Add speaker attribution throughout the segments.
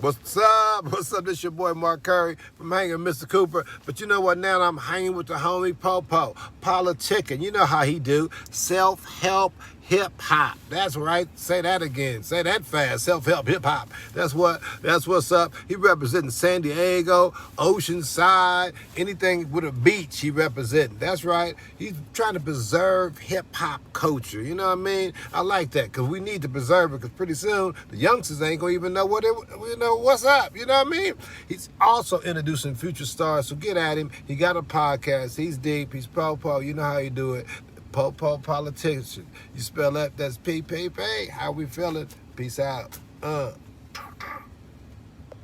Speaker 1: What's up? What's up? This your boy Mark Curry from Hanging with Mr. Cooper. But you know what? Now I'm hanging with the homie PoPolitickin. You know how he do. Self-help hip-hop. That's right. Say that again. Say that fast. Self-help hip-hop. That's what's up. He representing San Diego, Oceanside, anything with a beach he representing. That's right. He's trying to preserve hip-hop culture. You know what I mean? I like that because we need to preserve it because pretty soon the youngsters ain't going to even know what's up. You know what I mean? He's also introducing future stars. So get at him. He got a podcast. He's deep. He's po-po. You know how you do it. PoPolitickin. You spell that, that's P. How we feeling? Peace out.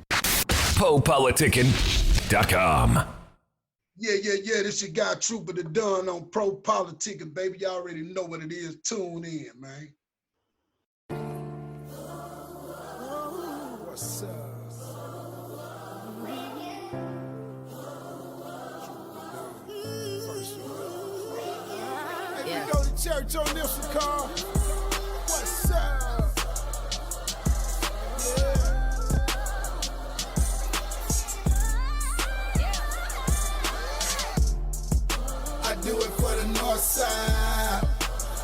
Speaker 2: PoPolitickin.com.
Speaker 3: Yeah. This your guy Truepa the Don on PoPolitickin, baby. Y'all already know what it is. Tune in, man. What's up? Hey, we go to church on this one, Carl. What's up? I do it for the north side.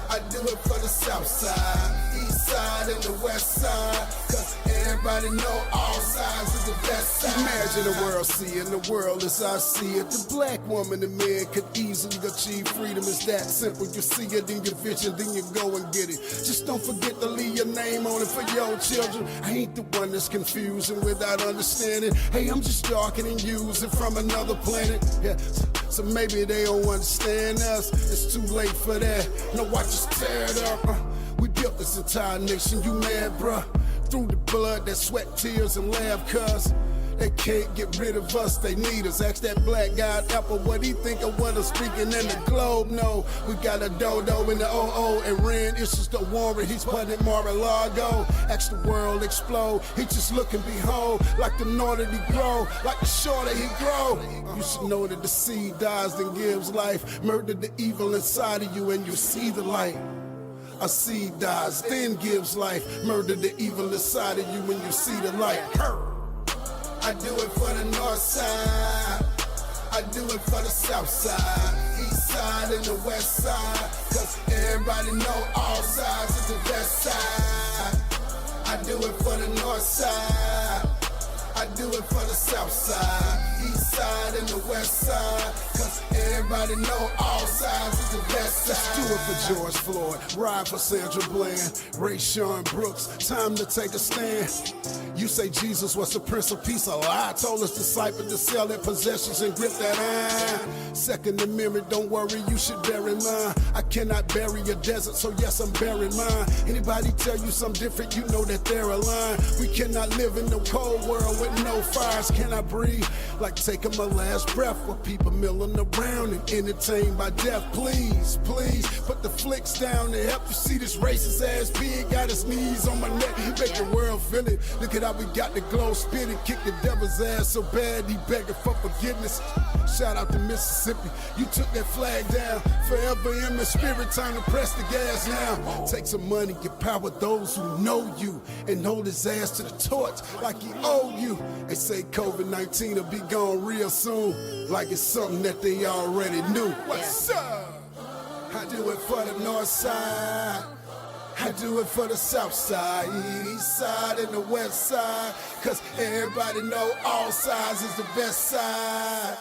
Speaker 3: I do it for the south side, east side and the west side. Cause everybody know all sides is the best side. Imagine the world seeing the world as I see it. The black woman and man could easily achieve freedom. It's that simple. You see it in your vision, then you go and get it. Just don't forget to leave your name on it for your children. I ain't the one that's confusing without understanding. Hey, I'm just darking and using from another planet. Yeah. So maybe they don't understand us. It's too late for that. No, watch us tear it up. We built this entire nation. You mad, bruh? Through the blood, that sweat, tears, and laugh, cuz they can't get rid of us, they need us. Ask that black guy at Apple what he think of what I'm speaking in the globe. No, we got a dodo in the OO and Ren issues the warrant. He's putting it Mar-a-Lago. Ask the world explode. He just look and behold, like the northern he grow, like the shorter he grow. You should know that the seed dies then gives life. Murder the evil inside of you and you see the light. A seed dies, then gives life. Murder the evil inside of you when you see the light. I do it for the north side. I do it for the south side, east side and the west side. Cause everybody know all sides is the best side. I do it for the north side. I do it for the south side, east side and the west side. Cause everybody know all sides is the best side. Let's do it for George Floyd, ride for Sandra Bland, Ray Sean Brooks, time to take a stand. You say Jesus was the Prince of Peace, a lie. Told his disciples to sell their possessions and grip that iron. Second Amendment, don't worry, you should bear in mind. I cannot bury a desert, so yes, I'm bearing mine. Anybody tell you something different, you know that they're aligned. We cannot live in the cold world with no fires. Can I breathe? Like taking my last breath with people milling around and entertained by death. Please, put the flicks down to help you see this racist ass pig. Got his knees on my neck, make the world feel it. Look at how we got the glow spinning, kick the devil's ass so bad he begging for forgiveness. Shout out to Mississippi, you took that flag down. Forever in my spirit, time to press the gas now. Take some money, get power those who know you, and hold his ass to the torch like he owe you. They say COVID-19 will be gone real soon, like it's something that they already knew. What's up? I do it for the north side. I do it for the south side, east side and the west side. Cause everybody know all sides is the best side.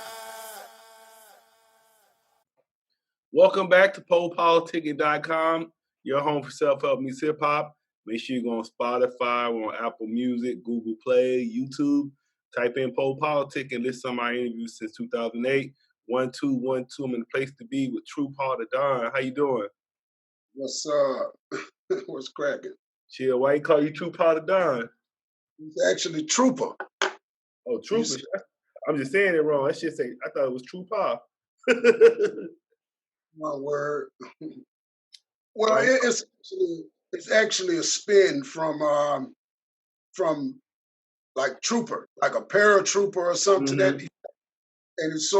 Speaker 4: Welcome back to PoPolitickin.com, your home for self-help meets hip-hop. Make sure you go on Spotify, we're on Apple Music, Google Play, YouTube. Type in PoPolitickin, listen to some of my interviews since 2008. 1212, I'm in the place to be with Truepa the Don. How you doing?
Speaker 3: What's up? What's cracking?
Speaker 4: Chill, why you call you Truepa the Don?
Speaker 3: It's actually Truepa.
Speaker 4: Oh, Truepa. I'm just saying it wrong. That shit say, I thought it was Truepa.
Speaker 3: My word. Well, it's actually a spin from like trooper, like a paratrooper or something.
Speaker 4: Mm-hmm.
Speaker 3: And it's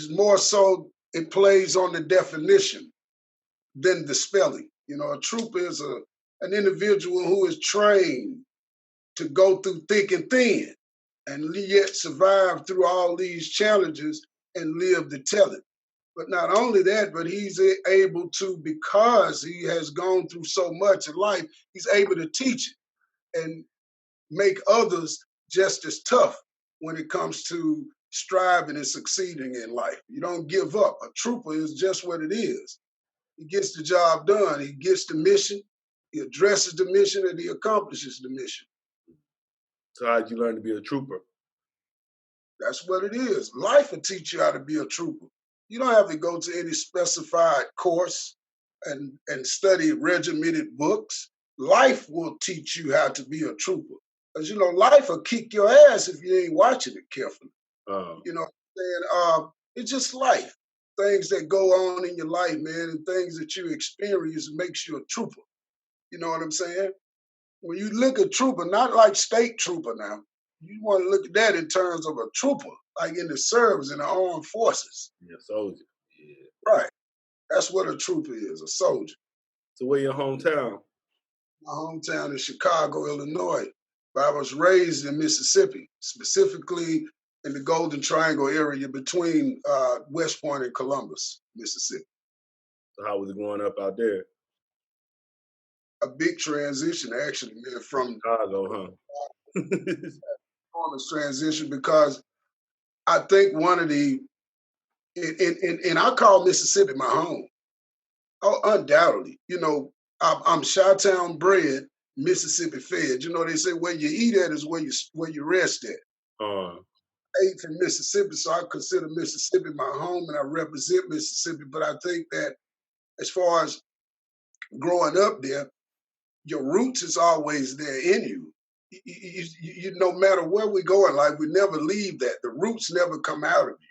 Speaker 3: more so it plays on the definition than the spelling. You know, a trooper is an individual who is trained to go through thick and thin and yet survive through all these challenges and live to tell it. But not only that, but he's able to, because he has gone through so much in life, he's able to teach it and make others just as tough when it comes to striving and succeeding in life. You don't give up. A trooper is just what it is. He gets the job done. He gets the mission. He addresses the mission and he accomplishes the mission.
Speaker 4: So how did you learn to be a trooper?
Speaker 3: That's what it is. Life will teach you how to be a trooper. You don't have to go to any specified course and study regimented books. Life will teach you how to be a trooper. Because, you know, life will kick your ass if you ain't watching it carefully. You know what I'm saying? It's just life. Things that go on in your life, man, and things that you experience makes you a trooper. You know what I'm saying? When you look at trooper, not like state trooper now, you want to look at that in terms of a trooper, like in the service, in the armed forces.
Speaker 4: Yeah, soldier. Yeah.
Speaker 3: Right. That's what a trooper is, a soldier.
Speaker 4: So where your hometown?
Speaker 3: My hometown is Chicago, Illinois. But I was raised in Mississippi, specifically in the Golden Triangle area between West Point and Columbus, Mississippi.
Speaker 4: So how was it growing up out there?
Speaker 3: A big transition, actually, man, from
Speaker 4: Chicago, huh?
Speaker 3: enormous transition, because I think one of the, and I call Mississippi my home. Oh, undoubtedly. You know, I'm Chi-Town bred, Mississippi fed. You know, they say where you eat at is where you rest at. I ate from Mississippi, so I consider Mississippi my home, and I represent Mississippi. But I think that as far as growing up there, your roots is always there in you. You no matter where we go in life, we never leave that. The roots never come out of you.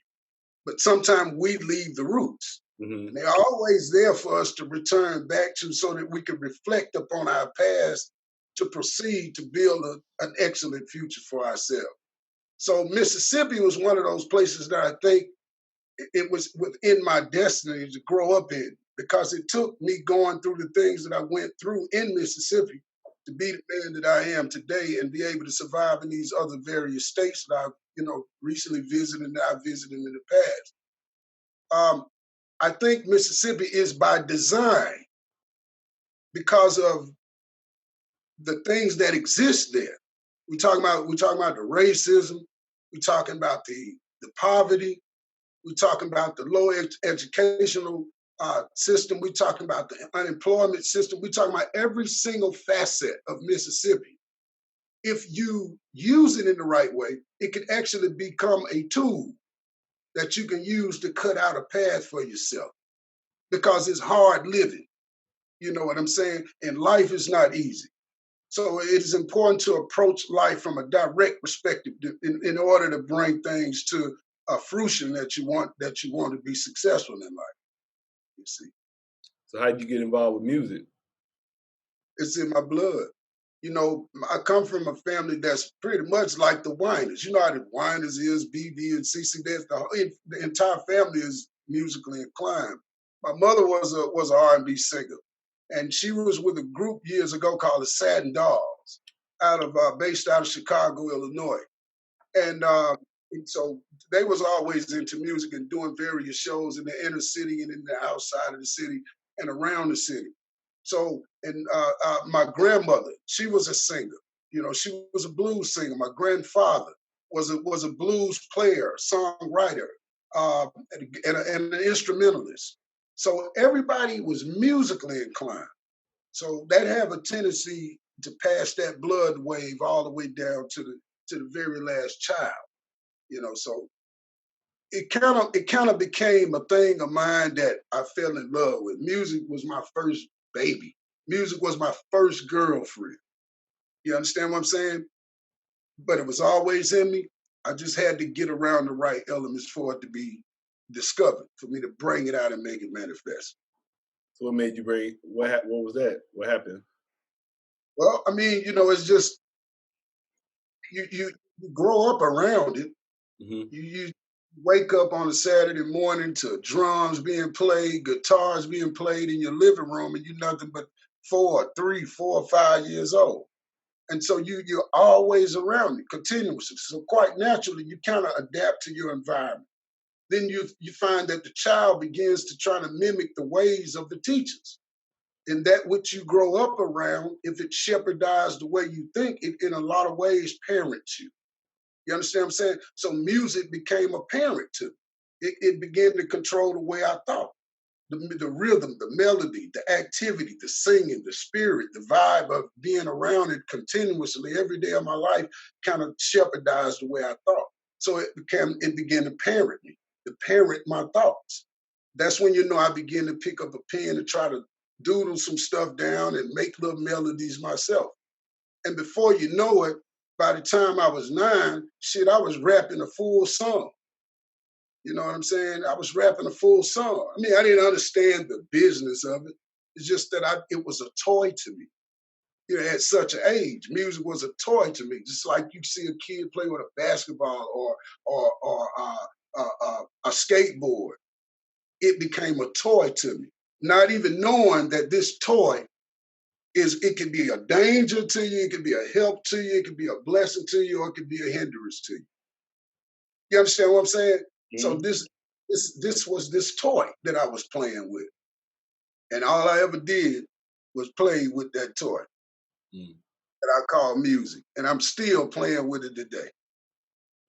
Speaker 3: But sometimes we leave the roots.
Speaker 4: Mm-hmm.
Speaker 3: And they're always there for us to return back to, so that we can reflect upon our past to proceed to build an excellent future for ourselves. So Mississippi was one of those places that I think it was within my destiny to grow up in, because it took me going through the things that I went through in Mississippi to be the man that I am today and be able to survive in these other various states that I've, you know, recently visited and that I've visited in the past. I think Mississippi is by design because of the things that exist there. We're talking about the racism. We're talking about the poverty. We're talking about the low educational system. We're talking about the unemployment system. We're talking about every single facet of Mississippi. If you use it in the right way, it can actually become a tool that you can use to cut out a path for yourself, because it's hard living. You know what I'm saying? And life is not easy. So it is important to approach life from a direct perspective in order to bring things to a fruition that you want to be successful in life. You see.
Speaker 4: So how did you get involved with music?
Speaker 3: It's in my blood. You know, I come from a family that's pretty much like the Winers. You know how the Winers is, BB and CC. The entire family is musically inclined. My mother was an R&B singer, and she was with a group years ago called the Satin Dolls, based out of Chicago, Illinois. And so they was always into music and doing various shows in the inner city and in the outside of the city and around the city. So, and my grandmother, she was a singer. You know, she was a blues singer. My grandfather was a blues player, songwriter, and an instrumentalist. So everybody was musically inclined. So that have a tendency to pass that blood wave all the way down to the very last child. You know, so it kind of became a thing of mine that I fell in love with. Music was my first baby. Music was my first girlfriend. You understand what I'm saying? But it was always in me. I just had to get around the right elements for it to be discovered, for me to bring it out and make it manifest.
Speaker 4: So what made you bring? What was that? What happened?
Speaker 3: Well, I mean, you know, it's just you grow up around it.
Speaker 4: Mm-hmm.
Speaker 3: You wake up on a Saturday morning to drums being played, guitars being played in your living room, and you're nothing but 3, 4, 5 years old. And so you're always around it continuously. So quite naturally, you kind of adapt to your environment. Then you find that the child begins to try to mimic the ways of the teachers. And that which you grow up around, if it shepherdized the way you think, it in a lot of ways parents you. You understand what I'm saying? So music became a parent to me. It began to control the way I thought. The rhythm, the melody, the activity, the singing, the spirit, the vibe of being around it continuously every day of my life kind of shepherdized the way I thought. So it began to parent me, to parent my thoughts. That's when I begin to pick up a pen and try to doodle some stuff down and make little melodies myself. And before you know it, by the time I was 9, I was rapping a full song. You know what I'm saying? I was rapping a full song. I mean, I didn't understand the business of it. It's just that it was a toy to me. At such an age, music was a toy to me. Just like you see a kid play with a basketball or a skateboard. It became a toy to me. Not even knowing that this toy it could be a danger to you, it could be a help to you, it could be a blessing to you, or it could be a hindrance to you. You understand what I'm saying? So this was this toy that I was playing with. And all I ever did was play with that toy that I call music. And I'm still playing with it today.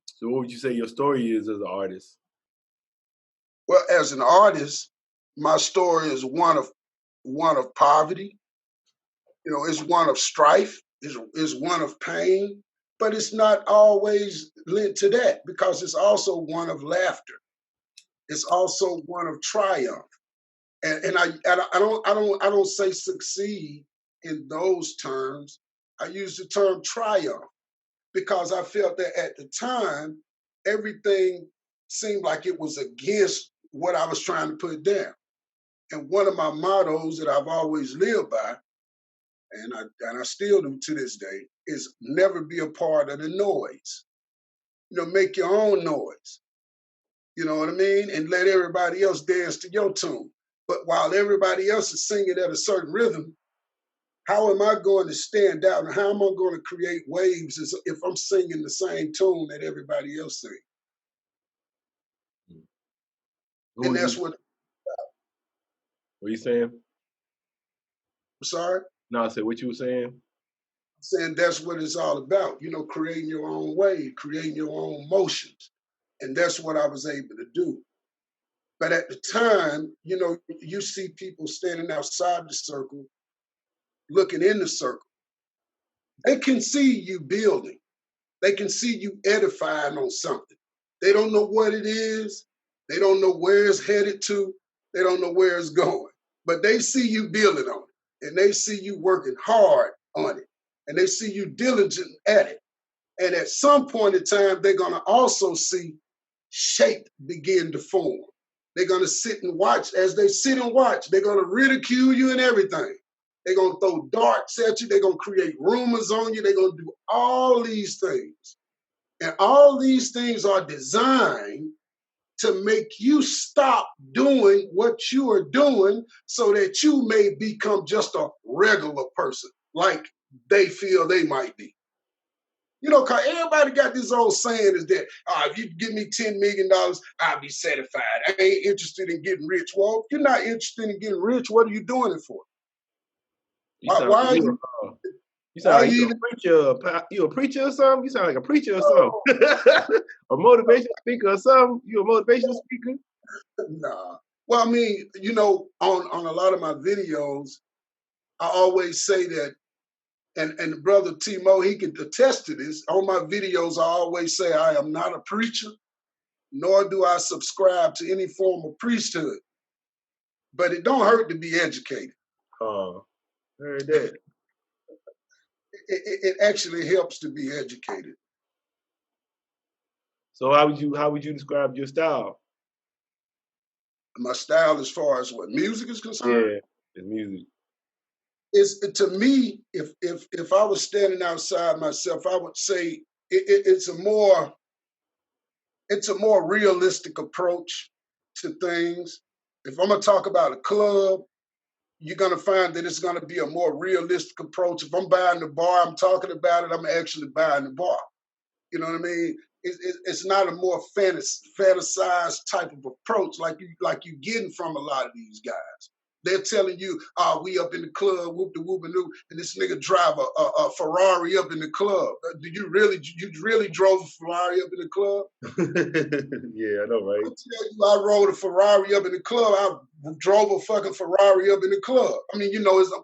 Speaker 4: So what would you say your story is as an artist?
Speaker 3: Well, as an artist, my story is one of poverty. It's one of strife, is one of pain, but it's not always linked to that because it's also one of laughter. It's also one of triumph. And I don't say succeed in those terms. I use the term triumph because I felt that at the time, everything seemed like it was against what I was trying to put down. And one of my mottos that I've always lived by, and I still do to this day, is never be a part of the noise. Make your own noise. You know what I mean? And let everybody else dance to your tune. But while everybody else is singing at a certain rhythm, how am I going to stand out and how am I going to create waves if I'm singing the same tune that everybody else sings? And that's what.
Speaker 4: What are you saying?
Speaker 3: I'm sorry?
Speaker 4: No, I said what you were saying.
Speaker 3: I'm saying that's what it's all about. Creating your own wave, creating your own motions. And that's what I was able to do. But at the time, you see people standing outside the circle, looking in the circle. They can see you building. They can see you edifying on something. They don't know what it is. They don't know where it's headed to. They don't know where it's going. But they see you building on it. And they see you working hard on it. And they see you diligent at it. And at some point in time, they're going to also see shape begin to form. They're going to sit and watch. As they sit and watch, they're going to ridicule you and everything. They're going to throw darts at you. They're going to create rumors on you. They're going to do all these things. And all these things are designed to make you stop doing what you are doing so that you may become just a regular person like they feel they might be. Because everybody got this old saying is that, if you give me $10 million, I'll be satisfied. I ain't interested in getting rich. Well, if you're not interested in getting rich, what are you doing it for?
Speaker 4: You sound like a preacher. You a preacher or something? You sound like a preacher or something. A motivational speaker or something? You a motivational speaker?
Speaker 3: Nah. Well, I mean, on a lot of my videos, I always say that, and brother T-Mo, he can attest to this. On my videos, I always say I am not a preacher, nor do I subscribe to any form of priesthood. But it don't hurt to be educated.
Speaker 4: Oh, heard that.
Speaker 3: It actually helps to be educated.
Speaker 4: So how would you describe your style?
Speaker 3: My style as far as what music is concerned?
Speaker 4: Yeah, it's music.
Speaker 3: To me, if I was standing outside myself, I would say it's a more realistic approach to things. If I'm gonna talk about a club, you're going to find that it's going to be a more realistic approach. If I'm buying the bar, I'm talking about it, I'm actually buying the bar. You know what I mean? It's not a more fantasized type of approach like you getting from a lot of these guys. They're telling you, we up in the club, whoop de whoop and whoop, and this nigga drive a Ferrari up in the club. You really drove a Ferrari up in the club?
Speaker 4: Yeah, I know, right?
Speaker 3: I rode a Ferrari up in the club. I drove a fucking Ferrari up in the club. I mean,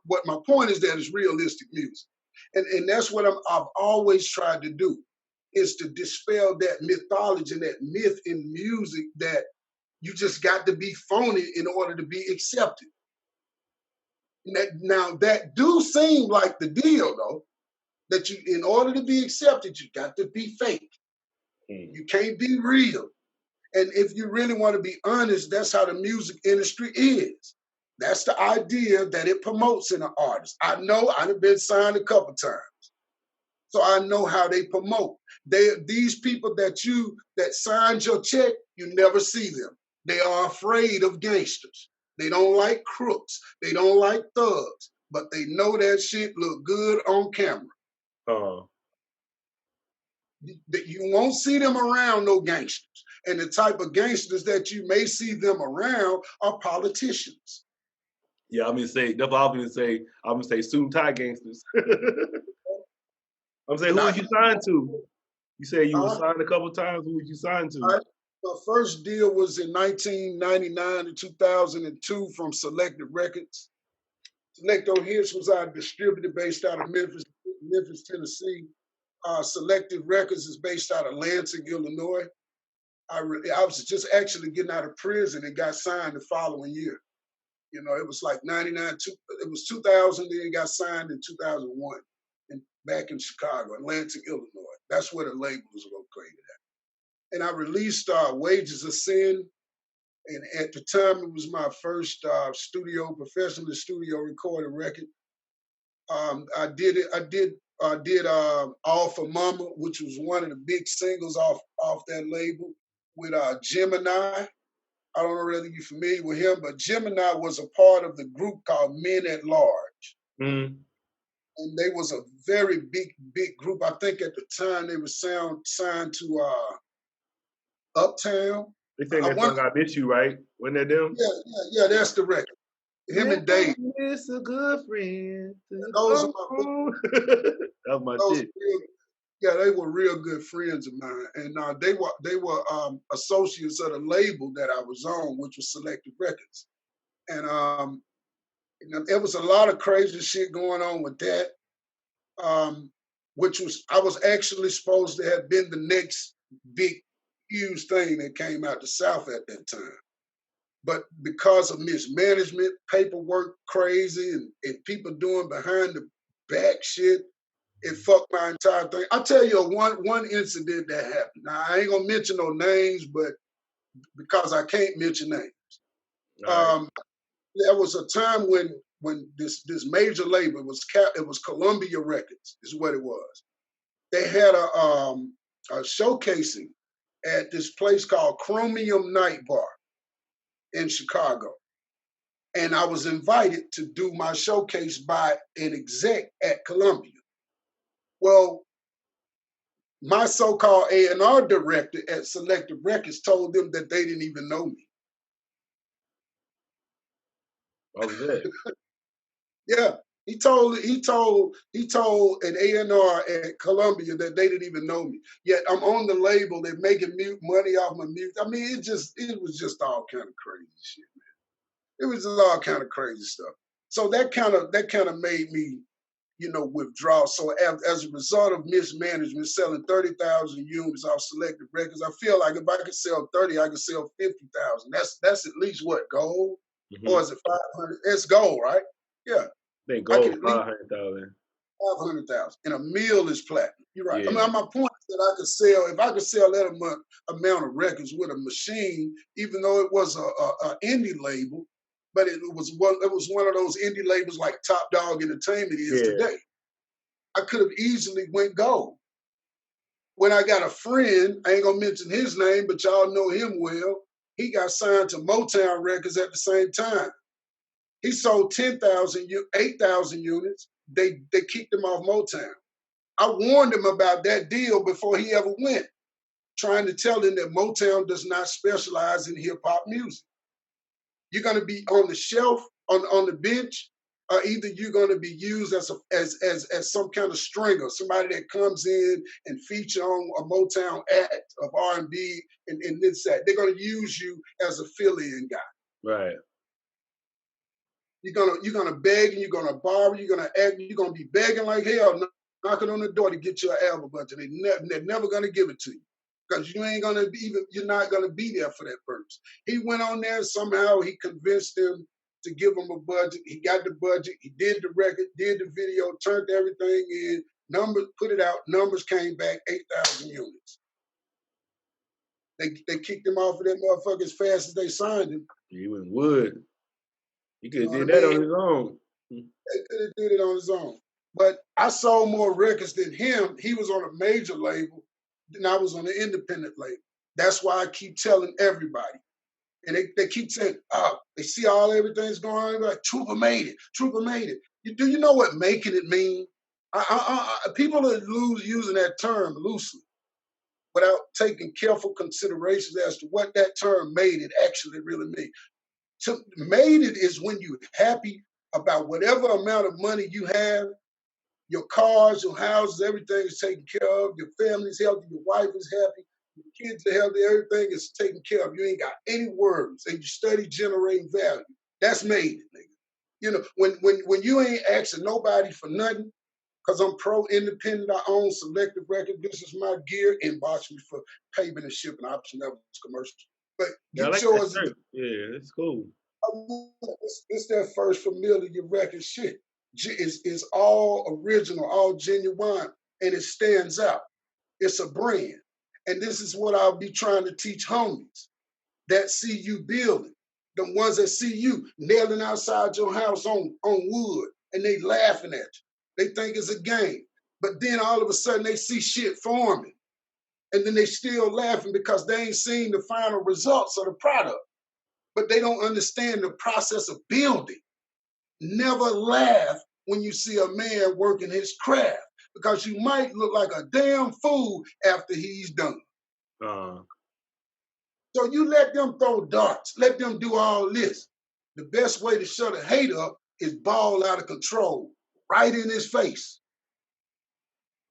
Speaker 3: what my point is that it's realistic music. And that's what I've always tried to do, is to dispel that mythology and that myth in music that you just got to be phony in order to be accepted. Now that do seem like the deal, though, that you, in order to be accepted, you got to be fake. You can't be real. And if you really want to be honest, that's how the music industry is. That's the idea that it promotes in an artist. I know I've been signed a couple times, so I know how they promote. These people that signed your check, you never see them. They are afraid of gangsters. They don't like crooks. They don't like thugs, but they know that shit look good on camera. You won't see them around no gangsters. And the type of gangsters that you may see them around are politicians.
Speaker 4: Yeah, I'm gonna say suit and tie gangsters. I'm saying, who was you signed to? You said you were signed a couple times. Who was you signed to?
Speaker 3: My first deal was in 1999 to 2002 from Selected Records. Selecto Hits was our distributor based out of Memphis, Tennessee. Selected Records is based out of Lansing, Illinois. I was just actually getting out of prison and got signed the following year. You know, it was like 99, it was 2000, then it got signed in 2001 back in Chicago, in Lansing, Illinois. That's where the label was located at. And I released Wages of Sin. And at the time, it was my first professional studio recorded record. I did All for Mama, which was one of the big singles off that label with Gemini. I don't know whether you're familiar with him, but Gemini was a part of the group called Men at Large. Mm. And they was a very big group. I think at the time they were signed to Uptown.
Speaker 4: They think that song I Miss You, right? Wasn't that them?
Speaker 3: Yeah, that's the record. Him and Dave.
Speaker 4: It's a good friend.
Speaker 3: Those are my
Speaker 4: that was my shit.
Speaker 3: They were real good friends of mine, and they were associates of the label that I was on, which was Selected Records, and there was a lot of crazy shit going on with that, which was I was actually supposed to have been the next big, huge thing that came out the South at that time, but because of mismanagement, paperwork crazy, and people doing behind the back shit. It fucked my entire thing. I'll tell you one incident that happened. Now, I ain't gonna mention no names, but because I can't mention names. Right. There was a time when this major label, it was Columbia Records, is what it was. They had a showcasing at this place called Chromium Night Bar in Chicago. And I was invited to do my showcase by an exec at Columbia. Well, my so-called A&R director at Selected Records told them that they didn't even know me.
Speaker 4: What was that?
Speaker 3: Yeah, he told an A&R at Columbia that they didn't even know me. Yet I'm on the label. They're making money off my music. I mean, it was just all kind of crazy shit, man. It was just all kind of crazy stuff. So that kind of made me, withdraw. So as a result of mismanagement, selling 30,000 units off Selected Records, I feel like if I could sell 30, I could sell 50,000. That's at least what, gold? Mm-hmm. Or is it 500? It's gold, right? Yeah.
Speaker 4: I think gold 500,000.
Speaker 3: 500,000. And a mill is platinum. You're right. Yeah. I mean, my point is that if I could sell that amount of records with a machine, even though it was a indie label, but it was one of those indie labels like Top Dog Entertainment is today. I could have easily went gold. When I got a friend, I ain't gonna mention his name, but y'all know him well. He got signed to Motown Records at the same time.
Speaker 5: He sold 8,000 units. They kicked him off Motown. I warned him about that deal before he ever went, trying to tell him that Motown does not specialize in hip hop music. You're going to be on the shelf, on the bench, or either you're going to be used as some kind of stringer, somebody that comes in and feature on a Motown act of R&B and this that. They're going to use you as a fill-in guy.
Speaker 4: Right.
Speaker 5: You're gonna beg and you're gonna borrow. You're gonna act. You're gonna be begging like hell, knocking on the door to get your album budget. They're never gonna give it to you because you ain't gonna you're not gonna be there for that purpose. He went on there somehow. He convinced them to give him a budget. He got the budget. He did the record, did the video, turned everything in. Numbers, put it out. Numbers came back 8,000 units. They kicked him off of that motherfucker as fast as they signed him.
Speaker 4: He would. He could have did that on his own.
Speaker 5: They could have did it on his own. But I sold more records than him. He was on a major label, and I was on an independent label. That's why I keep telling everybody. And they keep saying, they see everything's going on. Like, Truepa made it. Truepa made it. Do you know what making it mean? People are using that term loosely without taking careful considerations as to what that term made it actually really means. Made it is when you're happy about whatever amount of money you have, your cars, your houses, everything is taken care of, your family's healthy, your wife is happy, your kids are healthy, everything is taken care of. You ain't got any worries, and you study generating value. That's made it, nigga. You know, when you ain't asking nobody for nothing, because I'm pro-independent, I own Selective Record, this is my gear, inbox me for payment and shipping option, that was commercial. But
Speaker 4: Yeah,
Speaker 5: get
Speaker 4: like
Speaker 5: yours.
Speaker 4: Yeah, it's cool.
Speaker 5: It's that first familiar record shit. It's all original, all genuine, and it stands out. It's a brand. And this is what I'll be trying to teach homies that see you building, the ones that see you nailing outside your house on wood, and they laughing at you. They think it's a game. But then all of a sudden they see shit forming. And then they still laughing because they ain't seen the final results of the product. But they don't understand the process of building. Never laugh when you see a man working his craft because you might look like a damn fool after he's done. So you let them throw darts, let them do all this. The best way to shut a hate up is ball out of control, right in his face.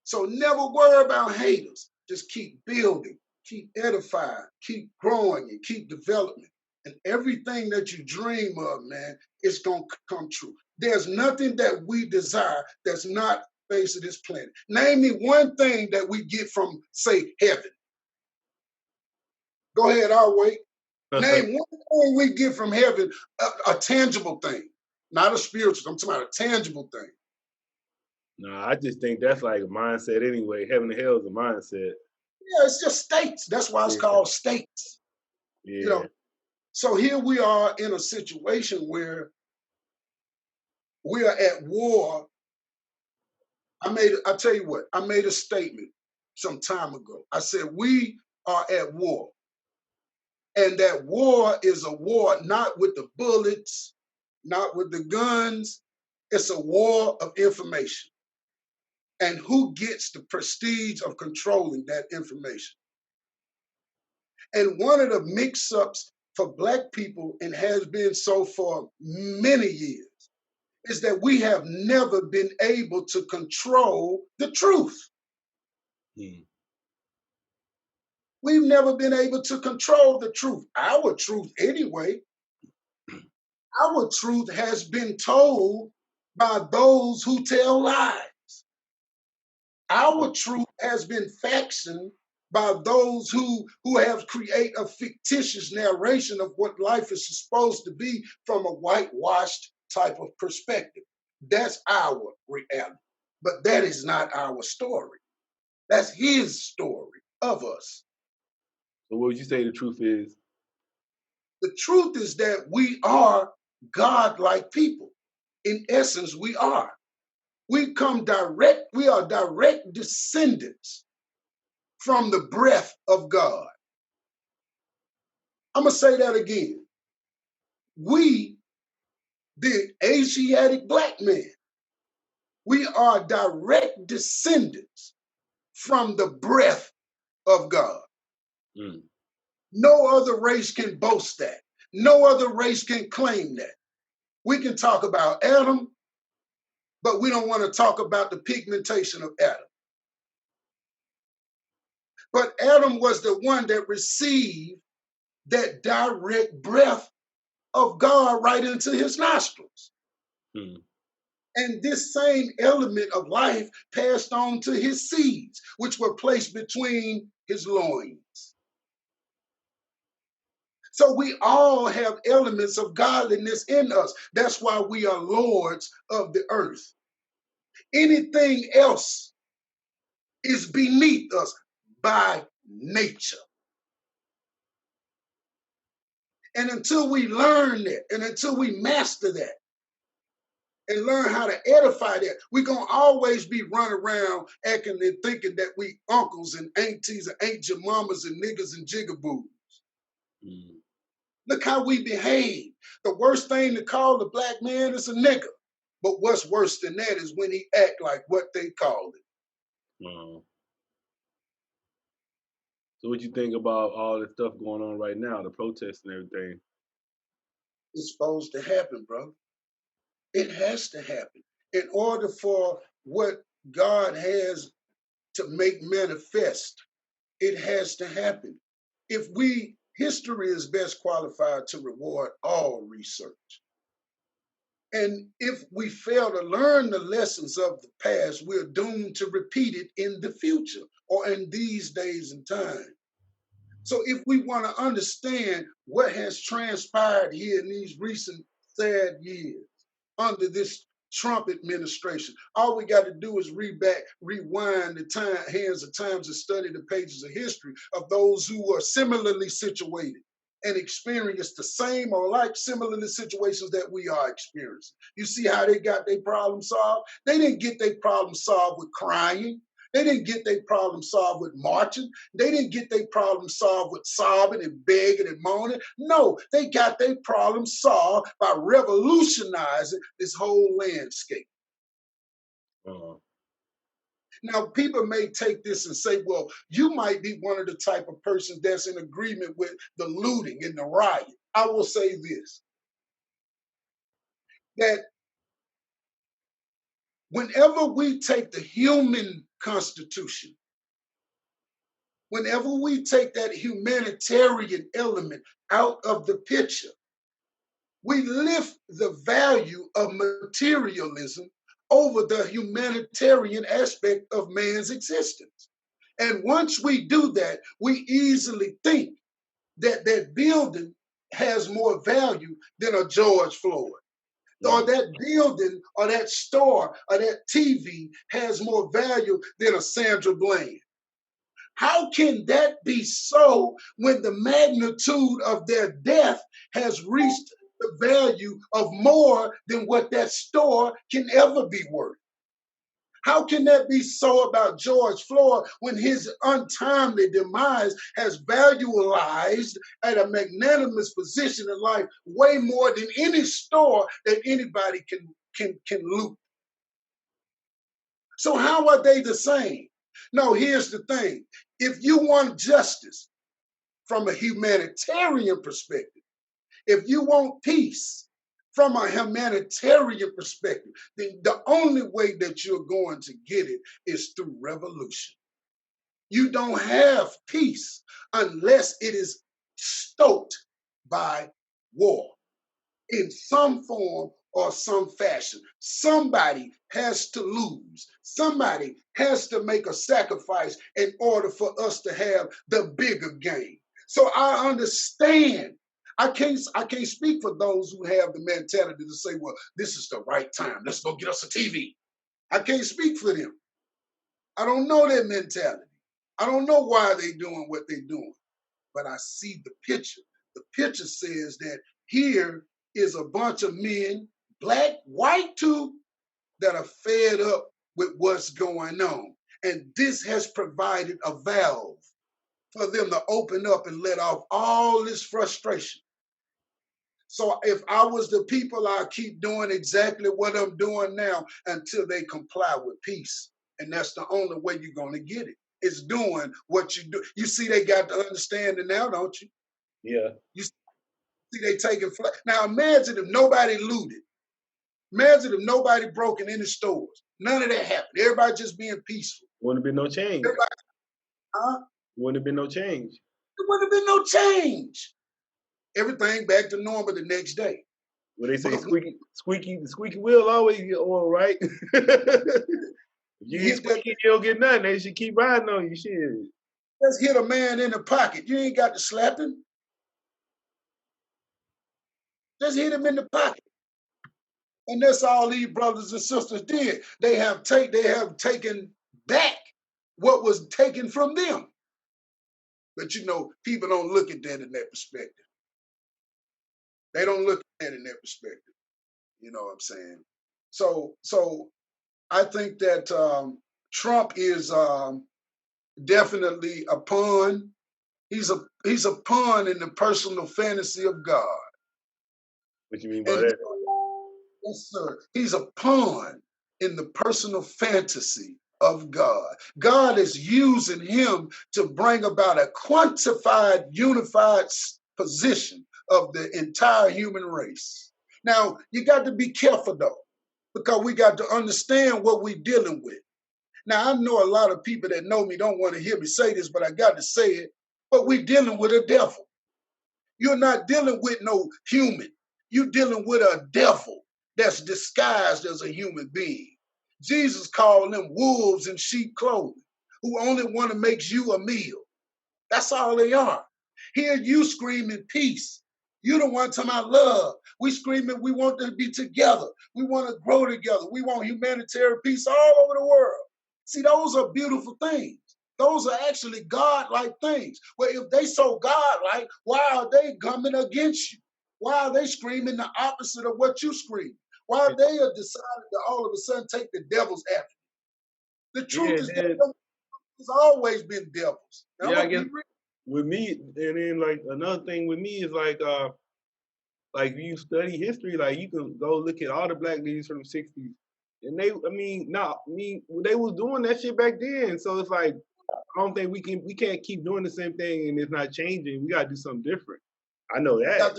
Speaker 5: So never worry about haters. Just keep building, keep edifying, keep growing, and keep developing. And everything that you dream of, man, it's going to come true. There's nothing that we desire that's not face of this planet. Name me one thing that we get from, say, heaven. Go ahead, I'll wait. Name one thing we get from heaven, a tangible thing, not a spiritual. I'm talking about a tangible thing.
Speaker 4: No, I just think that's like a mindset anyway. Heaven and hell is a mindset.
Speaker 5: Yeah, it's just states. That's why it's called states.
Speaker 4: Yeah.
Speaker 5: You know, so here we are in a situation where we are at war. I tell you what, I made a statement some time ago. I said, we are at war. And that war is a war not with the bullets, not with the guns. It's a war of information. And who gets the prestige of controlling that information? And one of the mix-ups for Black people, and has been so for many years, is that we have never been able to control the truth. We've never been able to control the truth. Our truth anyway. Our truth has been told by those who tell lies. Our truth has been fashioned by those who have created a fictitious narration of what life is supposed to be from a whitewashed type of perspective. That's our reality. But that is not our story. That's his story of us.
Speaker 4: So what would you say the truth is?
Speaker 5: The truth is that we are God-like people. In essence, we are. We are direct descendants from the breath of God. I'm going to say that again. We, the Asiatic black man. We are direct descendants from the breath of God.
Speaker 4: Mm.
Speaker 5: No other race can boast that. No other race can claim that. We can talk about Adam, but we don't want to talk about the pigmentation of Adam. But Adam was the one that received that direct breath of God right into his nostrils.
Speaker 4: Mm.
Speaker 5: And this same element of life passed on to his seeds, which were placed between his loins. So we all have elements of godliness in us. That's why we are lords of the earth. Anything else is beneath us by nature. And until we learn that, and until we master that, and learn how to edify that, we're going to always be running around acting and thinking that we uncles and aunties and ain't your mamas and niggas and jigaboos.
Speaker 4: Mm.
Speaker 5: Look how we behave. The worst thing to call the black man is a nigga. But what's worse than that is when he act like what they call it.
Speaker 4: Wow. So what you think about all the stuff going on right now, the protests and everything?
Speaker 5: It's supposed to happen, bro. It has to happen. In order for what God has to make manifest, it has to happen. History is best qualified to reward all research. And if we fail to learn the lessons of the past, we're doomed to repeat it in the future or in these days and time. So if we want to understand what has transpired here in these recent sad years under this Trump administration, all we got to do is rewind the hands of times and study the pages of history of those who are similarly situated and experience the same or like similar situations that we are experiencing. You see how they got their problem solved? They didn't get their problem solved with crying. They didn't get their problem solved with marching. They didn't get their problem solved with sobbing and begging and moaning. No, they got their problem solved by revolutionizing this whole landscape. Now, people may take this and say, well, you might be one of the type of persons that's in agreement with the looting and the riot. I will say this, that whenever we take the human constitution, whenever we take that humanitarian element out of the picture, we lift the value of materialism over the humanitarian aspect of man's existence. And once we do that, we easily think that that building has more value than a George Floyd. Or that building or that store or that TV has more value than a Sandra Bland. How can that be so when the magnitude of their death has reached the value of more than what that store can ever be worth? How can that be so about George Floyd when his untimely demise has valualized at a magnanimous position in life way more than any store that anybody can loot? So how are they the same? No, here's the thing. If you want justice from a humanitarian perspective, if you want peace from a humanitarian perspective, then the only way that you're going to get it is through revolution. You don't have peace unless it is stoked by war in some form or some fashion. Somebody has to lose. Somebody has to make a sacrifice in order for us to have the bigger game. So I understand. I can't speak for those who have the mentality to say, well, this is the right time. Let's go get us a TV. I can't speak for them. I don't know their mentality. I don't know why they're doing what they're doing. But I see the picture. The picture says that here is a bunch of men, black, white too, that are fed up with what's going on. And this has provided a valve for them to open up and let off all this frustration. So if I was the people, I'll keep doing exactly what I'm doing now until they comply with peace. And that's the only way you're going to get it. It's doing what you do. You see, they got to understand it now, don't you?
Speaker 4: Yeah.
Speaker 5: You see, they taking flight. Now imagine if nobody looted. Imagine if nobody broke in any stores. None of that happened. Everybody just being peaceful.
Speaker 4: Wouldn't have been no change.
Speaker 5: Everybody, huh?
Speaker 4: Wouldn't have been no change.
Speaker 5: There wouldn't have been no change. Everything back to normal the next day.
Speaker 4: Well, they say the squeaky wheel always get oil, right? If you get squeaky, you don't get nothing. They should keep riding on you, shit.
Speaker 5: Just hit a man in the pocket. You ain't got to slap him. Just hit him in the pocket. And that's all these brothers and sisters did. They have taken back what was taken from them. But you know, people don't look at that in that perspective. They don't look at that in that perspective. You know what I'm saying? So I think that Trump is definitely a pawn. He's a pawn in the personal fantasy of God.
Speaker 4: What you mean by that?
Speaker 5: Yes, sir. He's a pawn in the personal fantasy of God. God is using him to bring about a quantified, unified position of the entire human race. Now, you got to be careful, though, because we got to understand what we're dealing with. Now, I know a lot of people that know me don't want to hear me say this, but I got to say it. But we're dealing with a devil. You're not dealing with no human. You're dealing with a devil that's disguised as a human being. Jesus called them wolves in sheep clothing who only want to make you a meal. That's all they are. Here you screaming peace. You the one talking about love. We screaming we want to be together. We want to grow together. We want humanitarian peace all over the world. See, those are beautiful things. Those are actually God-like things. Well, if they so God-like, why are they coming against you? Why are they screaming the opposite of what you scream? Why are they decided to all of a sudden take the devil's after you? The truth is that there's always been devils. Now,
Speaker 4: yeah, I guess with me, and then like another thing with me is like if you study history, like you can go look at all the black leaders from the '60s, and they was doing that shit back then. So it's like I don't think we can't keep doing the same thing and it's not changing. We gotta do something different. I know that.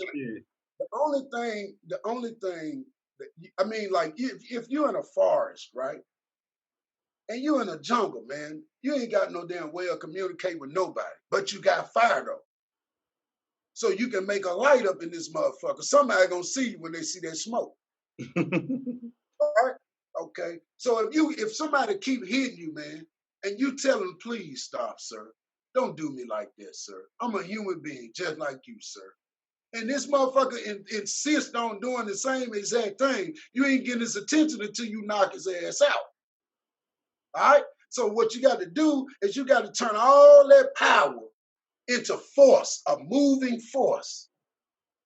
Speaker 5: The only thing that like if you're in a forest, right, and you're in a jungle, man, you ain't got no damn way of communicating with nobody, but you got fire though. So you can make a light up in this motherfucker. Somebody gonna see you when they see that smoke. All right? Okay. So if somebody keep hitting you, man, and you tell them, please stop, sir. Don't do me like that, sir. I'm a human being just like you, sir. And this motherfucker insists on doing the same exact thing. You ain't getting his attention until you knock his ass out. All right? So what you got to do is you got to turn all that power into force, a moving force.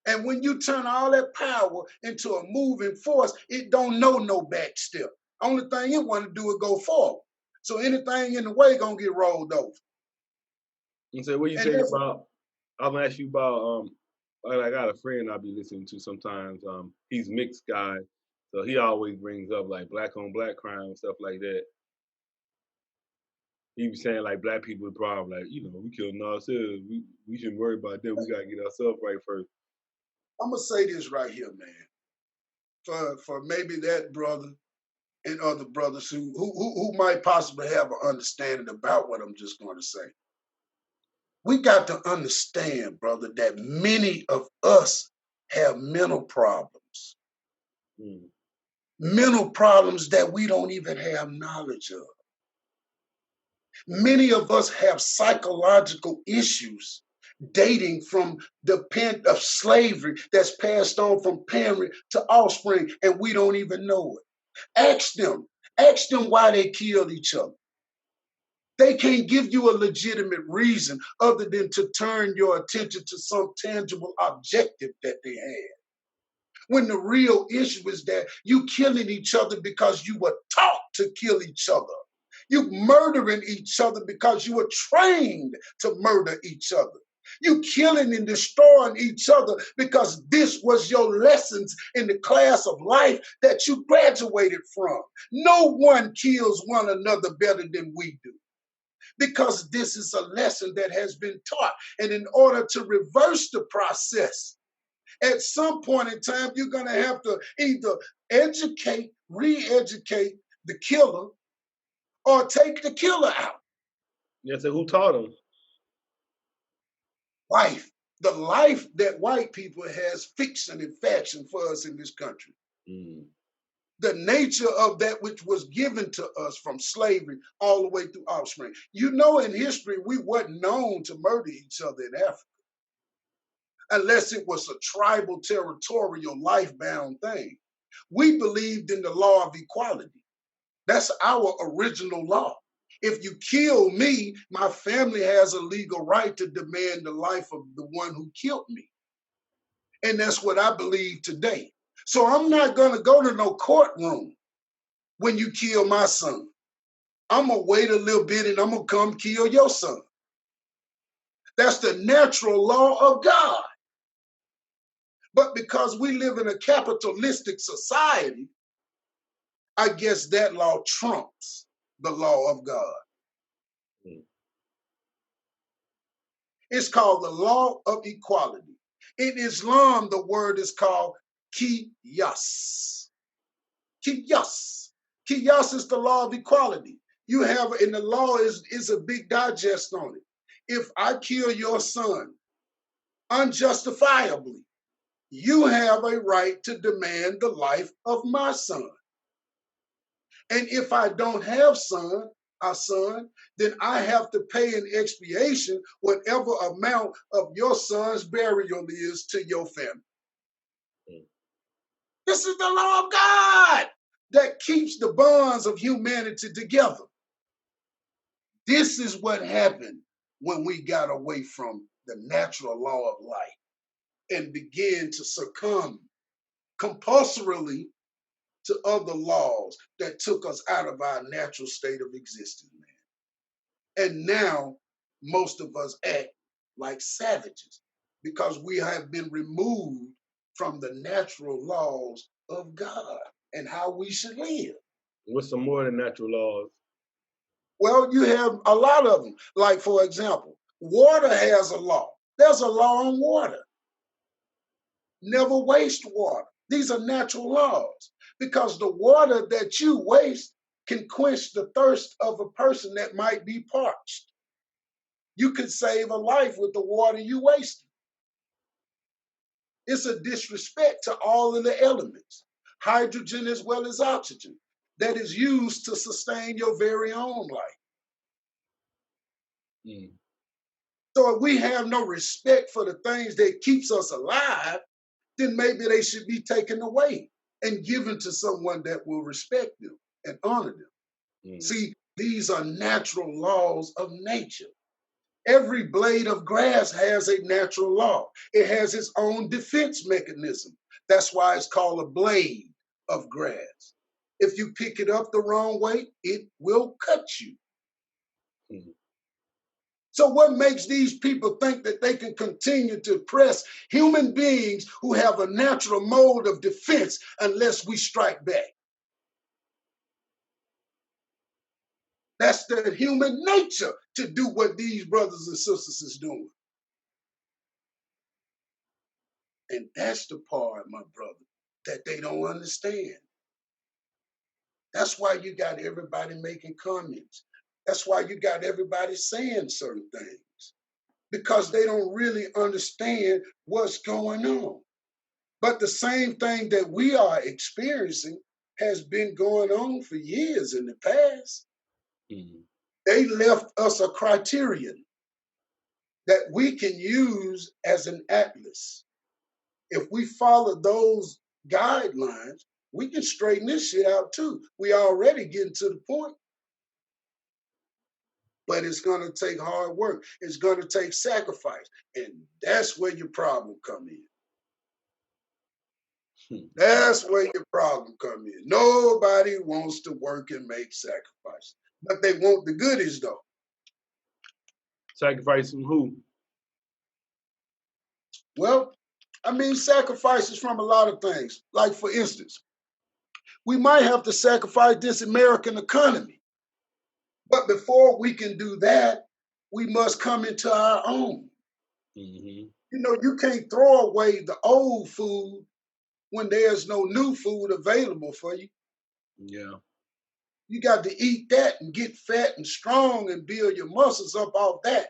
Speaker 5: And when you turn all that power into a moving force, it don't know no back step. Only thing it want to do is go forward. So anything in the way gonna get rolled over.
Speaker 4: You say what you think about? I'm gonna ask you about I got a friend I be listening to sometimes. He's mixed guy, so he always brings up like black on black crime and stuff like that. He was saying like black people the problem, like we killing ourselves. We shouldn't worry about them. We gotta get ourselves right first.
Speaker 5: I'm gonna say this right here, man. For maybe that brother and other brothers who might possibly have an understanding about what I'm just going to say. We got to understand, brother, that many of us have mental problems. Mental problems that we don't even have knowledge of. Many of us have psychological issues dating from the pen of slavery that's passed on from parent to offspring, and we don't even know it. Ask them why they killed each other. They can't give you a legitimate reason other than to turn your attention to some tangible objective that they had. When the real issue is that you killing each other because you were taught to kill each other. You murdering each other because you were trained to murder each other. You killing and destroying each other because this was your lessons in the class of life that you graduated from. No one kills one another better than we do because this is a lesson that has been taught. And in order to reverse the process, at some point in time, you're going to have to either educate, re-educate the killer or take the killer out.
Speaker 4: Yeah, so who taught them?
Speaker 5: Life. The life that white people has fiction and fashion for us in this country.
Speaker 4: Mm.
Speaker 5: The nature of that which was given to us from slavery all the way through offspring. You know, in history, we weren't known to murder each other in Africa unless it was a tribal, territorial, life-bound thing. We believed in the law of equality. That's our original law. If you kill me, my family has a legal right to demand the life of the one who killed me. And that's what I believe today. So I'm not going to go to no courtroom when you kill my son. I'm going to wait a little bit and I'm going to come kill your son. That's the natural law of God. But because we live in a capitalistic society, I guess that law trumps the law of God. It's called the law of equality. In Islam, the word is called qiyas. Qiyas. Qiyas is the law of equality. You have, and the law is a big digest on it. If I kill your son unjustifiably, you have a right to demand the life of my son. And if I don't have a son, then I have to pay in expiation whatever amount of your son's burial is to your family. This is the law of God that keeps the bonds of humanity together. This is what happened when we got away from the natural law of life and began to succumb compulsorily to other laws that took us out of our natural state of existence, man. And now most of us act like savages because we have been removed from the natural laws of God and how we should live.
Speaker 4: What's some more than natural laws?
Speaker 5: Well, you have a lot of them. Like, for example, water has a law. There's a law on water. Never waste water. These are natural laws because the water that you waste can quench the thirst of a person that might be parched. You could save a life with the water you wasted. It's a disrespect to all of the elements, hydrogen as well as oxygen, that is used to sustain your very own life.
Speaker 4: Mm. So
Speaker 5: if we have no respect for the things that keeps us alive, then maybe they should be taken away and given to someone that will respect them and honor them. Mm. See, these are natural laws of nature. Every blade of grass has a natural law. It has its own defense mechanism. That's why it's called a blade of grass. If you pick it up the wrong way, it will cut you. Mm-hmm. So what makes these people think that they can continue to oppress human beings who have a natural mode of defense unless we strike back? That's the human nature to do what these brothers and sisters is doing. And that's the part, my brother, that they don't understand. That's why you got everybody making comments. That's why you got everybody saying certain things, because they don't really understand what's going on. But the same thing that we are experiencing has been going on for years in the past. Mm-hmm. They left us a criterion that we can use as an atlas. If we follow those guidelines, we can straighten this shit out too. We already getting to the point. But it's going to take hard work. It's going to take sacrifice. And that's where your problem come in. That's where your problem come in. Nobody wants to work and make sacrifice. But they want the goodies, though.
Speaker 4: Sacrifice from who?
Speaker 5: Well, I mean, sacrifices from a lot of things. Like, for instance, we might have to sacrifice this American economy. But before we can do that, we must come into our own.
Speaker 4: Mm-hmm.
Speaker 5: You know, you can't throw away the old food when there's no new food available for you.
Speaker 4: Yeah.
Speaker 5: You got to eat that and get fat and strong and build your muscles up off that,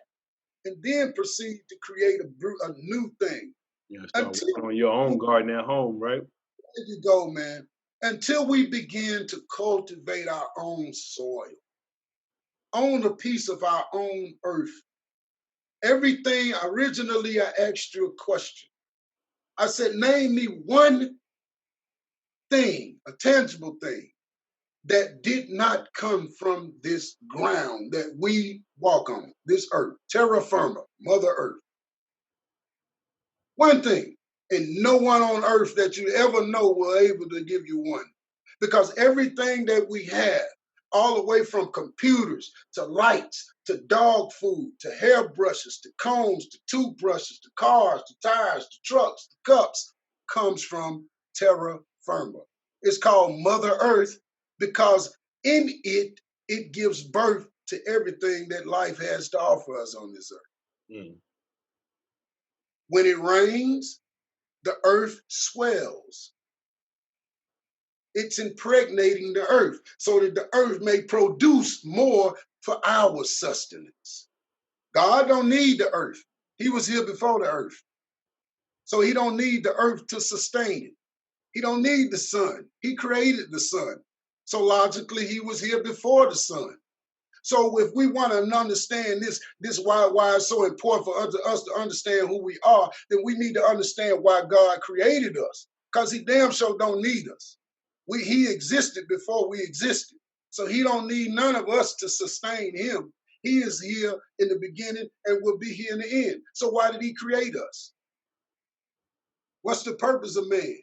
Speaker 5: and then proceed to create a new thing.
Speaker 4: Yeah. Start
Speaker 5: Until
Speaker 4: working on your own garden at home, right?
Speaker 5: there you go, man. Until we begin to cultivate our own soil, own a piece of our own earth. Everything, originally I asked you a question. I said, name me one thing, a tangible thing, that did not come from this ground that we walk on, this earth, terra firma, Mother Earth. One thing, and no one on earth that you ever know will able to give you one. Because everything that we have, all the way from computers to lights to dog food to hairbrushes to combs to toothbrushes to cars to tires to trucks to cups, comes from terra firma. It's called Mother Earth because in it, it gives birth to everything that life has to offer us on this earth.
Speaker 4: Mm.
Speaker 5: When it rains, the earth swells. It's impregnating the earth so that the earth may produce more for our sustenance. God don't need the earth. He was here before the earth. So he don't need the earth to sustain it. He don't need the sun. He created the sun. So logically, he was here before the sun. So if we want to understand this why it's so important for us to understand who we are, then we need to understand why God created us. Because he damn sure don't need us. He existed before we existed. So he don't need none of us to sustain him. He is here in the beginning and will be here in the end. So why did he create us? What's the purpose of man?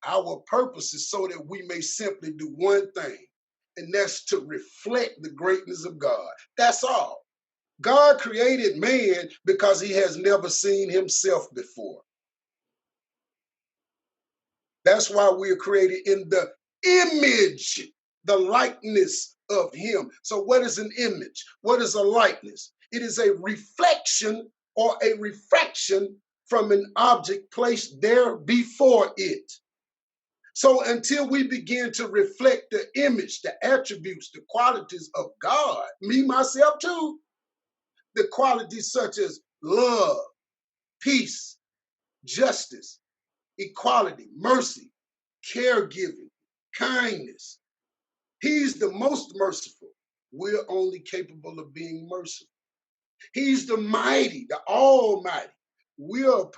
Speaker 5: Our purpose is so that we may simply do one thing, and that's to reflect the greatness of God. That's all. God created man because he has never seen himself before. That's why we are created in the image, the likeness of him. So what is an image? What is a likeness? It is a reflection or a refraction from an object placed there before it. So until we begin to reflect the image, the attributes, the qualities of God, me, myself too, the qualities such as love, peace, justice, equality, mercy, caregiving, kindness. He's the most merciful. We're only capable of being merciful. He's the mighty, the almighty. We are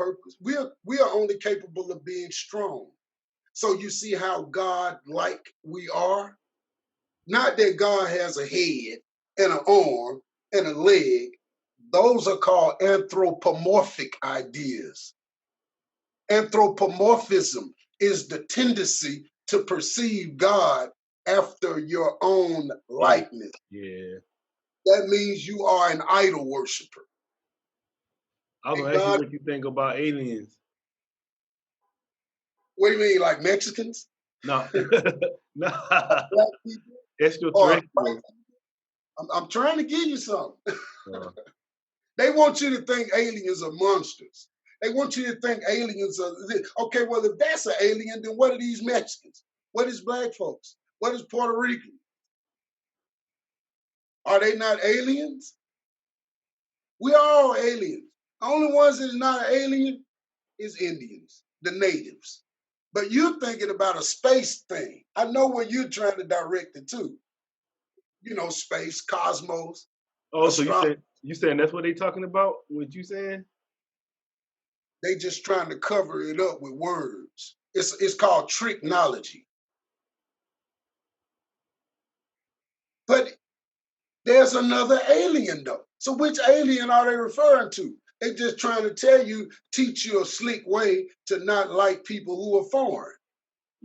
Speaker 5: only capable of being strong. So you see how God-like we are? Not that God has a head and an arm and a leg. Those are called anthropomorphic ideas. Anthropomorphism is the tendency to perceive God after your own likeness.
Speaker 4: Yeah.
Speaker 5: That means you are an idol worshiper.
Speaker 4: I was gonna ask you what you think about aliens.
Speaker 5: What do you mean, like Mexicans?
Speaker 4: No. No.
Speaker 5: Black people?
Speaker 4: Extraterrestrial.
Speaker 5: I'm trying to give you something. They want you to think aliens are monsters. They want you to think aliens are okay. Well, if that's an alien, then what are these Mexicans? What is black folks? What is Puerto Rican? Are they not aliens? We are all aliens. The only ones that is not an alien is Indians, the natives. But you're thinking about a space thing. I know where you're trying to direct it to. You know, space, cosmos.
Speaker 4: Oh, so you saying that's what they talking about? What you saying?
Speaker 5: They just trying to cover it up with words. It's called tricknology. But there's another alien though. So which alien are they referring to? They just trying to teach you a slick way to not like people who are foreign.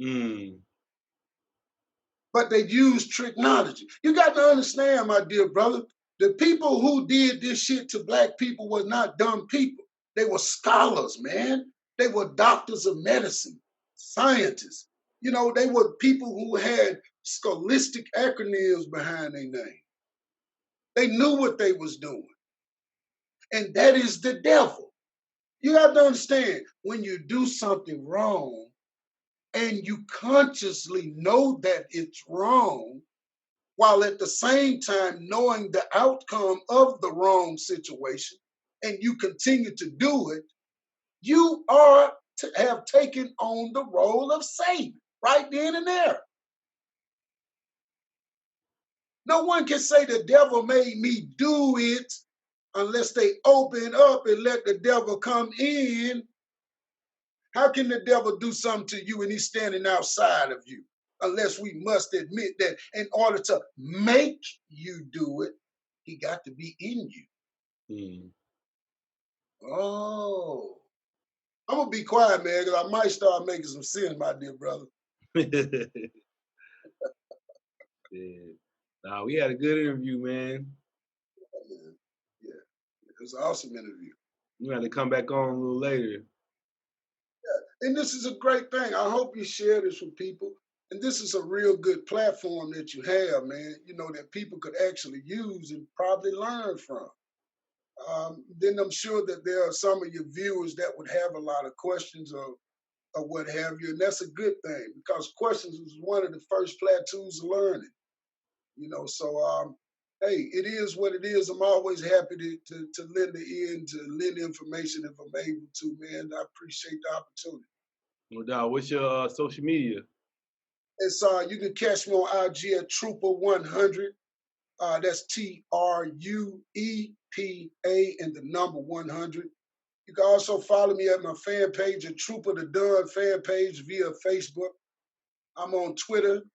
Speaker 4: Mm.
Speaker 5: But they use tricknology. You got to understand, my dear brother, The people who did this shit to black people were not dumb people. They were scholars, man. They were doctors of medicine, scientists. You know, they were people who had scholastic acronyms behind their name. They knew what they was doing. And that is the devil. You have to understand, when you do something wrong and you consciously know that it's wrong, while at the same time knowing the outcome of the wrong situation, and you continue to do it, you are to have taken on the role of Satan right then and there. No one can say the devil made me do it unless they open up and let the devil come in. How can the devil do something to you and he's standing outside of you? Unless we must admit that in order to make you do it, he got to be in you. Oh. I'm going to be quiet, man, because I might start making some sense, my dear brother.
Speaker 4: Yeah. Nah, we had a good interview, man.
Speaker 5: Yeah. It was an awesome interview.
Speaker 4: You had to come back on a little later.
Speaker 5: Yeah. And this is a great thing. I hope you share this with people. And this is a real good platform that you have, man, you know, that people could actually use and probably learn from. Then I'm sure that there are some of your viewers that would have a lot of questions or what have you. And that's a good thing, because questions is one of the first plateaus of learning. You know, so hey, it is what it is. I'm always happy to lend the ear and to lend information if I'm able to, man. I appreciate the opportunity.
Speaker 4: No doubt. What's your social media?
Speaker 5: It's you can catch me on IG at Truepa100. That's TRUEPA and the number 100. You can also follow me at my fan page at Truepa the Dunn fan page via Facebook. I'm on Twitter.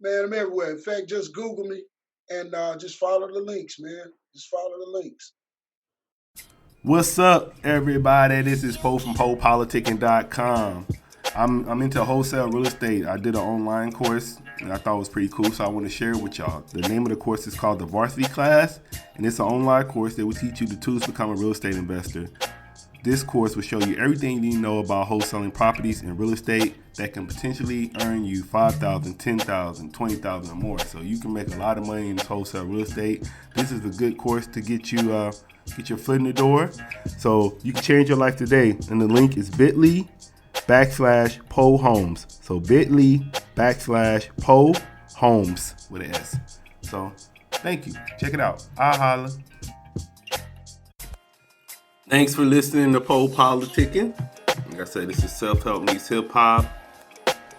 Speaker 5: Man, I'm everywhere. In fact, just Google me and just follow the links, man. Just follow the links.
Speaker 6: What's up, everybody? This is Po from PoPolitickin.com. I'm into wholesale real estate. I did an online course and I thought it was pretty cool, so I want to share it with y'all. The name of the course is called the Varsity Class, and it's an online course that will teach you the tools to become a real estate investor. This course will show you everything you need to know about wholesaling properties and real estate that can potentially earn you $5,000, $10,000, $20,000 or more. So you can make a lot of money in this wholesale real estate. This is a good course to get you get your foot in the door. So you can change your life today. And the link is bit.ly/Po Homes. So bit.ly/Po Homes with an S. So thank you. Check it out. I'll holla. Thanks for listening to PoPolitickin. Like I said, this is self-help meets hip-hop.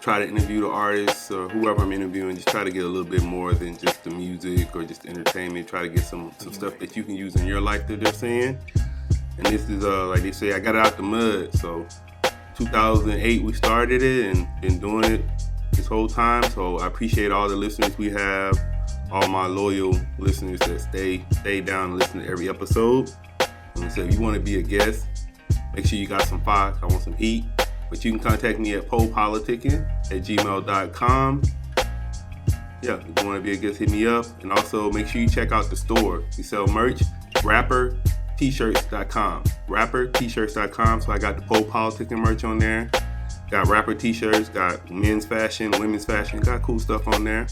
Speaker 6: Try to interview the artists or whoever I'm interviewing. Just try to get a little bit more than just the music or just entertainment. Try to get some stuff that you can use in your life that they're saying. And this is, like they say, I got it out the mud. So 2008 we started it and been doing it this whole time. So I appreciate all the listeners we have, all my loyal listeners that stay down and listen to every episode. And so if you want to be a guest, make sure you got some fire. I want some heat. But you can contact me at PoPolitickin@gmail.com. Yeah, if you want to be a guest, hit me up. And also make sure you check out the store. We sell merch, rappertshirts.com. Rappertshirts.com. So I got the PoPolitickin merch on there. Got rapper t-shirts, got men's fashion, women's fashion. Got cool stuff on there.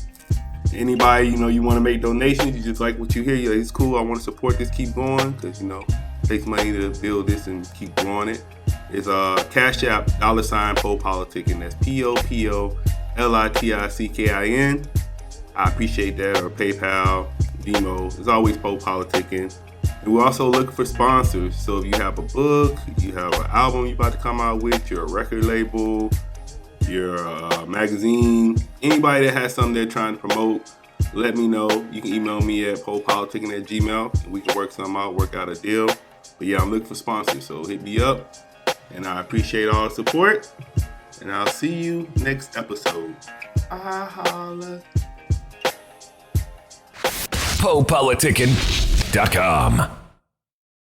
Speaker 6: Anybody, you want to make donations, you just like what you hear, it's cool, I want to support this, keep going, because, it takes money to build this and keep growing it. It's Cash App, $PoPolitickin. That's PoPolitickin. I appreciate that, or PayPal, Venmo. It's always PoPolitickin. And we're also looking for sponsors. So if you have a book, you have an album you're about to come out with, you're a record label, your magazine, anybody that has something they're trying to promote, let me know. You can email me at PoPolitickin@gmail.com and we can work something out, work out a deal. But yeah, I'm looking for sponsors, so hit me up. And I appreciate all the support. And I'll see you next episode. Holla.
Speaker 2: PoPolitickin.com.